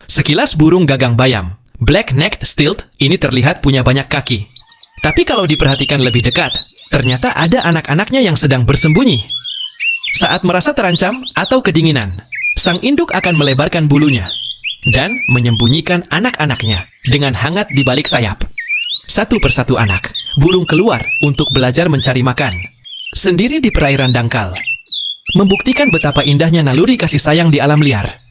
Sekilas burung gagang bayam, black-necked stilt, ini terlihat punya banyak kaki. Tapi kalau diperhatikan lebih dekat, ternyata ada anak-anaknya yang sedang bersembunyi. Saat merasa terancam atau kedinginan, sang induk akan melebarkan bulunya dan menyembunyikan anak-anaknya dengan hangat di balik sayap. Satu persatu anak, burung keluar untuk belajar mencari makan, sendiri di perairan dangkal, membuktikan betapa indahnya naluri kasih sayang di alam liar.